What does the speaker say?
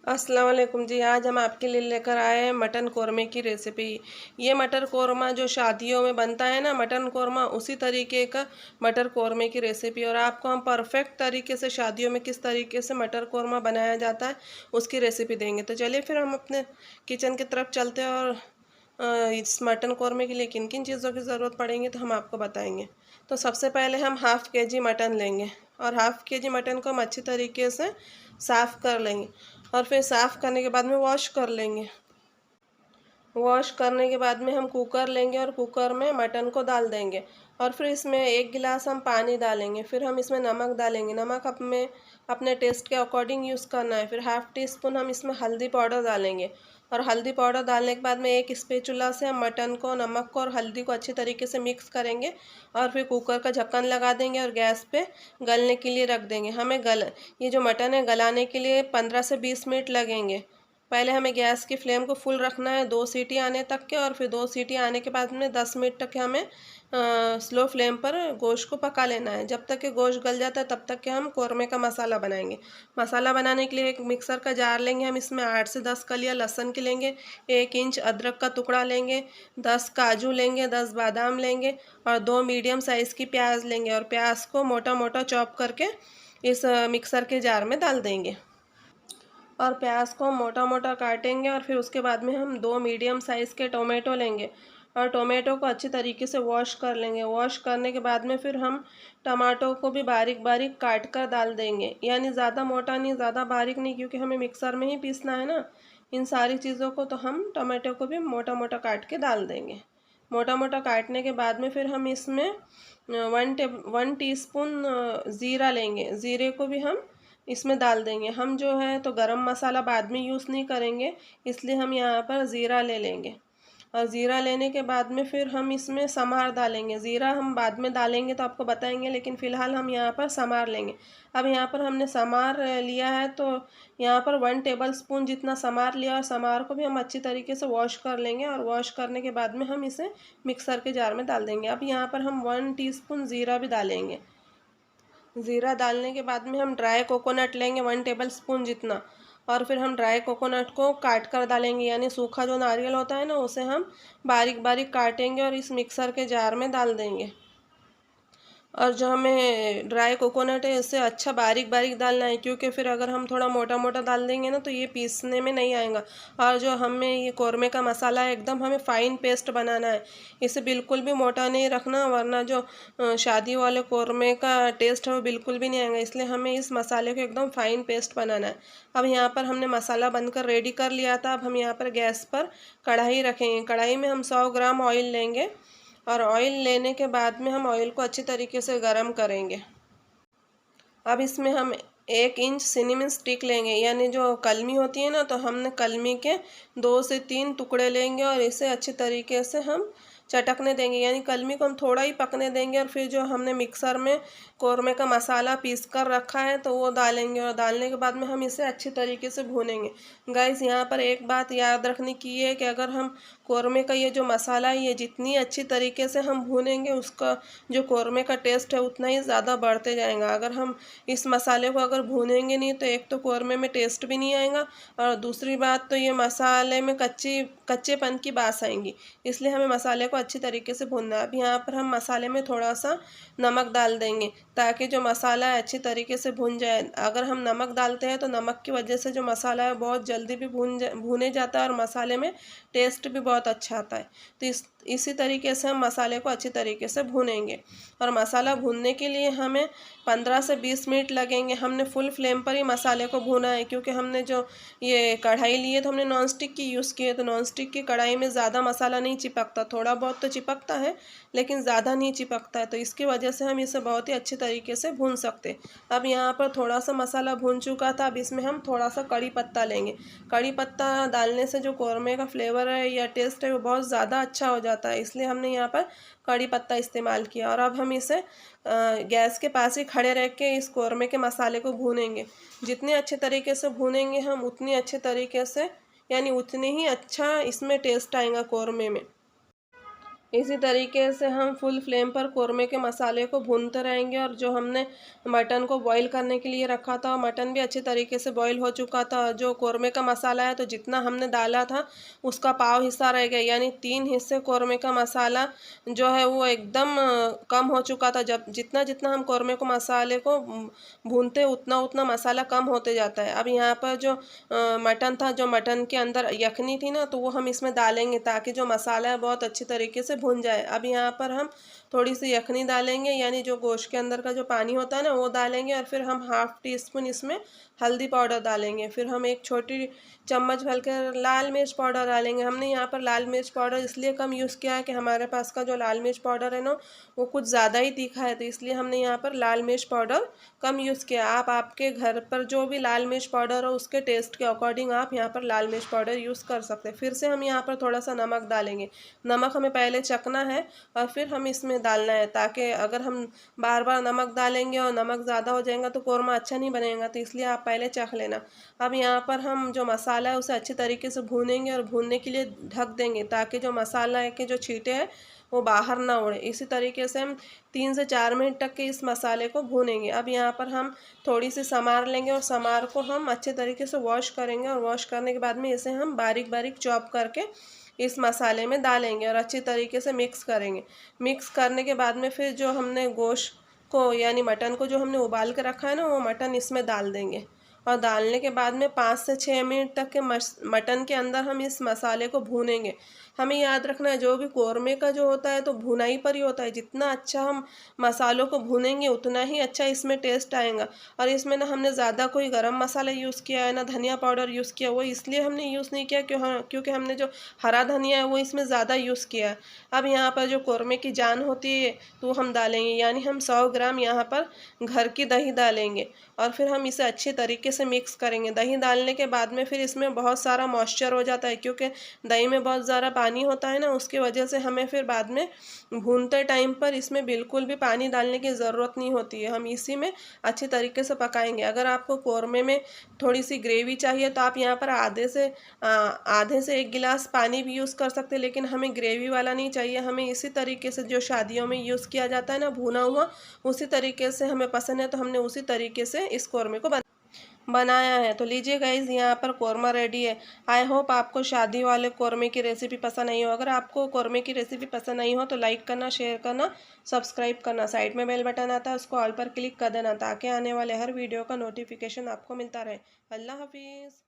अस्सलाम वालेकुम जी। आज हम आपके लिए लेकर आए हैं मटन कोरमे की रेसिपी। ये मटर कोरमा जो शादियों में बनता है ना मटन कोरमा, उसी तरीके का मटर कोरमे की रेसिपी। और आपको हम परफेक्ट तरीके से शादियों में किस तरीके से मटर कोरमा बनाया जाता है उसकी रेसिपी देंगे। तो चलिए फिर हम अपने किचन की तरफ चलते हैं और इस मटन कोरमे के लिए किन किन चीज़ों की ज़रूरत पड़ेंगी तो हम आपको बताएंगे। तो सबसे पहले हम हाफ़ के जी मटन लेंगे और हाफ़ के जी मटन को हम अच्छी तरीके से साफ़ कर लेंगे और फिर साफ़ करने के बाद में वॉश कर लेंगे। वॉश करने के बाद में हम कुकर लेंगे और कुकर में मटन को डाल देंगे और फिर इसमें 1 गिलास हम पानी डालेंगे। फिर हम इसमें नमक डालेंगे। नमक अपने टेस्ट के अकॉर्डिंग यूज़ करना है। फिर हाफ़ टी स्पून हम इसमें हल्दी पाउडर डालेंगे और हल्दी पाउडर डालने के बाद में एक स्पैचुला से हम मटन को, नमक को और हल्दी को अच्छी तरीके से मिक्स करेंगे और फिर कुकर का ढक्कन लगा देंगे और गैस पे गलने के लिए रख देंगे। ये जो मटन है गलाने के लिए 15 से 20 मिनट लगेंगे। पहले हमें गैस की फ्लेम को फुल रखना है 2 सीटी आने तक के, और फिर 2 सीटी आने के बाद में 10 मिनट तक हमें स्लो फ्लेम पर गोश्त को पका लेना है। जब तक कि गोश्त गल जाता है तब तक के हम कोरमे का मसाला बनाएंगे। मसाला बनाने के लिए एक मिक्सर का जार लेंगे। हम इसमें 8 से 10 कलियां लहसुन की लेंगे, 1 इंच अदरक का टुकड़ा लेंगे, 10 काजू लेंगे, 10 बादाम लेंगे और 2 मीडियम साइज़ की प्याज लेंगे और प्याज को मोटा मोटा चॉप करके इस मिक्सर के जार में डाल देंगे और प्याज को मोटा मोटा काटेंगे। और फिर उसके बाद में हम 2 मीडियम साइज़ के टोमेटो लेंगे और टोमेटो को अच्छी तरीके से वॉश कर लेंगे। वॉश करने के बाद में फिर हम टमाटो को भी बारीक बारीक काट कर डाल देंगे, यानी ज़्यादा मोटा नहीं ज़्यादा बारीक नहीं, क्योंकि हमें मिक्सर में ही पीसना है ना इन सारी चीज़ों को। तो हम टमाटो को भी मोटा मोटा काट के डाल देंगे। मोटा मोटा काटने के बाद में फिर हम इसमें 1 टीस्पून ज़ीरा लेंगे। ज़ीरे को भी हम इसमें डाल देंगे। हम जो है तो गरम मसाला बाद में यूज़ नहीं करेंगे, इसलिए हम यहाँ पर ज़ीरा ले लेंगे। और ज़ीरा लेने के बाद में फिर हम इसमें समार डालेंगे। ज़ीरा हम बाद में डालेंगे तो आपको बताएंगे, लेकिन फ़िलहाल हम यहाँ पर समार लेंगे। अब यहाँ पर हमने समार लिया है तो यहाँ पर 1 टेबल स्पून जितना समार लिया और समार को भी हम अच्छी तरीके से वॉश कर लेंगे और वॉश करने के बाद में हम इसे मिक्सर के जार में डाल देंगे। अब यहाँ पर हम 1 टीस्पून ज़ीरा भी डालेंगे। ज़ीरा डालने के बाद में हम ड्राई कोकोनट लेंगे 1 टेबल स्पून जितना, और फिर हम ड्राई कोकोनट को काट कर डालेंगे, यानी सूखा जो नारियल होता है ना उसे हम बारीक बारीक काटेंगे और इस मिक्सर के जार में डाल देंगे। और जो हमें ड्राई कोकोनट है इसे अच्छा बारीक बारीक डालना है, क्योंकि फिर अगर हम थोड़ा मोटा मोटा डाल देंगे ना तो ये पीसने में नहीं आएगा। और जो हमें ये कोरमे का मसाला है एकदम हमें फ़ाइन पेस्ट बनाना है, इसे बिल्कुल भी मोटा नहीं रखना, वरना जो शादी वाले कोरमे का टेस्ट है वो बिल्कुल भी नहीं आएगा। इसलिए हमें इस मसाले को एकदम फ़ाइन पेस्ट बनाना है। अब यहाँ पर हमने मसाला बनकर रेडी कर लिया था। अब हम यहाँ पर गैस पर कढ़ाई रखेंगे। कढ़ाई में हम 100 ग्राम ऑयल लेंगे और ऑयल लेने के बाद में हम ऑयल को अच्छी तरीके से गरम करेंगे। अब इसमें हम 1 इंच सिनेमन स्टिक लेंगे, यानी जो कलमी होती है ना, तो हमने कलमी के 2 से 3 टुकड़े लेंगे और इसे अच्छी तरीके से हम चटकने देंगे, यानी कलमी को हम थोड़ा ही पकने देंगे। और फिर जो हमने मिक्सर में कोरमे का मसाला पीस कर रखा है तो वो डालेंगे और डालने के बाद में हम इसे अच्छी तरीके से भूनेंगे। गाइस, यहाँ पर एक बात याद रखने की है कि अगर हम कोरमे का ये जो मसाला है ये जितनी अच्छी तरीके से हम भूनेंगे उसका जो कोरमे का टेस्ट है उतना ही ज़्यादा बढ़ते जाएगा। अगर हम इस मसाले को अगर भूनेंगे नहीं तो एक तो कोरमे में टेस्ट भी नहीं आएगा और दूसरी बात तो ये मसाले में कच्चेपन की बास आएंगी। इसलिए हमें मसाले को अच्छी तरीके से भूनना है। अब यहाँ पर हम मसाले में थोड़ा सा नमक डाल देंगे ताकि जो मसाला है अच्छी तरीके से भून जाए। अगर हम नमक डालते हैं तो नमक की वजह से जो मसाला है बहुत जल्दी भी भूने जाता है और मसाले में टेस्ट भी बहुत अच्छा आता है। तो इसी तरीके से हम मसाले को अच्छी तरीके से भूनेंगे। और मसाला भूनने के लिए हमें 15 से 20 मिनट लगेंगे। हमने फुल फ्लेम पर ही मसाले को भूना है, क्योंकि हमने जो ये कढ़ाई ली है तो हमने नॉन स्टिक की यूज़ की है। तो नॉन स्टिक की कढ़ाई में ज़्यादा मसाला नहीं चिपकता, थोड़ा बहुत तो चिपकता है लेकिन ज़्यादा नहीं चिपकता है, तो इसकी वजह से हम इसे बहुत ही अच्छे तरीके से भून सकते। अब यहाँ पर थोड़ा सा मसाला भून चुका था। अब इसमें हम थोड़ा सा कड़ी पत्ता लेंगे। कड़ी पत्ता डालने से जो कोरमे का फ्लेवर है या टेस्ट है वो बहुत ज़्यादा अच्छा हो जाता है, इसलिए हमने यहाँ पर कड़ी पत्ता इस्तेमाल किया। और अब हम इसे गैस के पास ही खड़े रह के इस कोरमे के मसाले को भूनेंगे। जितने अच्छे तरीके से भूनेंगे हम उतनी अच्छे तरीके से, यानी उतने ही अच्छा इसमें टेस्ट आएगा कोरमे में। इसी तरीके से हम फुल फ्लेम पर कौरमे के मसाले को भूनते रहेंगे। और जो हमने मटन को बॉईल करने के लिए रखा था, मटन भी अच्छे तरीके से बॉईल हो चुका था। जो कौरमे का मसाला है, तो जितना हमने डाला था उसका पाव हिस्सा रह गया, यानी 3 हिस्से कौरमे का मसाला जो है वो एकदम कम हो चुका था। जब जितना जितना हम कौरमे को मसाले को भूनते उतना उतना मसाला कम होते जाता है। अब यहाँ पर जो मटन था, जो मटन के अंदर यखनी थी ना, तो वो हम इसमें डालेंगे ताकि जो मसाला है बहुत अच्छी तरीके से भुन जाए। अब यहाँ पर हम थोड़ी सी यखनी डालेंगे, यानी जो गोश्त के अंदर का जो पानी होता है ना वो डालेंगे। और फिर हम 1/2 टीस्पून इसमें हल्दी पाउडर डालेंगे। फिर हम 1 छोटी चम्मच भर कर लाल मिर्च पाउडर डालेंगे। हमने यहाँ पर लाल मिर्च पाउडर इसलिए कम यूज़ किया है कि हमारे पास का जो लाल मिर्च पाउडर है ना वो कुछ ज़्यादा ही तीखा है, तो इसलिए हमने यहाँ पर लाल मिर्च पाउडर कम यूज़ किया। आप आपके घर पर जो भी लाल मिर्च पाउडर हो उसके टेस्ट के अकॉर्डिंग आप यहाँ पर लाल मिर्च पाउडर यूज़ कर सकते हैं। फिर से हम यहाँ पर थोड़ा सा नमक डालेंगे। नमक हमें पहले चखना है और फिर हम इसमें डालना है, ताकि अगर हम बार बार नमक डालेंगे और नमक ज़्यादा हो जाएगा तो कौरमा अच्छा नहीं बनेगा, तो इसलिए आप पहले चख लेना। अब यहाँ पर हम जो मसाला है उसे अच्छी तरीके से भूनेंगे और भूनने के लिए ढक देंगे, ताकि जो मसाला के जो छींटे हैं वो बाहर ना उड़े। इसी तरीके से हम 3 से 4 मिनट तक के इस मसाले को भूनेंगे। अब यहाँ पर हम थोड़ी सी समार लेंगे और समार को हम अच्छे तरीके से वॉश करेंगे। और वॉश करने के बाद में इसे हम बारीक बारीक चॉप करके इस मसाले में डालेंगे और अच्छी तरीके से मिक्स करेंगे। मिक्स करने के बाद में फिर जो हमने गोश्त को यानी मटन को जो हमने उबाल के रखा है ना, वो मटन इसमें डाल देंगे। और डालने के बाद में 5 से 6 मिनट तक के मटन के अंदर हम इस मसाले को भूनेंगे। हमें याद रखना है जो भी कौरमे का जो होता है तो भुनाई पर ही होता है। जितना अच्छा हम मसालों को भूनेंगे उतना ही अच्छा इसमें टेस्ट आएगा। और इसमें ना हमने ज़्यादा कोई गरम मसाला यूज़ किया है ना धनिया पाउडर यूज़ किया, वो इसलिए हमने यूज़ नहीं किया क्योंकि हमने जो हरा धनिया है वो इसमें ज़्यादा यूज़ किया है। अब यहाँ पर जो कौरमे की जान होती है तो हम डालेंगे, यानी हम 100 ग्राम यहाँ पर घर की दही डालेंगे। और फिर हम इसे अच्छे तरीके से मिक्स करेंगे। दही डालने के बाद में फिर इसमें बहुत सारा मॉइस्चर हो जाता है, क्योंकि दही में बहुत ज़्यादा पानी होता है ना, उसकी वजह से हमें फिर बाद में भूनते टाइम पर इसमें बिल्कुल भी पानी डालने की ज़रूरत नहीं होती है। हम इसी में अच्छी तरीके से पकाएंगे। अगर आपको कौरमे में थोड़ी सी ग्रेवी चाहिए तो आप यहाँ पर आधे से 1 गिलास पानी भी यूज़ कर सकते हैं, लेकिन हमें ग्रेवी वाला नहीं चाहिए। हमें इसी तरीके से जो शादियों में यूज़ किया जाता है ना भुना हुआ, उसी तरीके से हमें पसंद है, तो हमने उसी तरीके से इस कौरमे को बनाया है। तो लीजिए गाइज़, यहाँ पर कौरमा रेडी है। आई होप आपको शादी वाले कौरमे की रेसिपी पसंद आई हो। अगर आपको कौरमे की रेसिपी पसंद आई हो तो लाइक करना, शेयर करना, सब्सक्राइब करना। साइड में बेल बटन आता है उसको ऑल पर क्लिक कर देना, ताकि आने वाले हर वीडियो का नोटिफिकेशन आपको मिलता रहे। अल्लाह हाफिज़।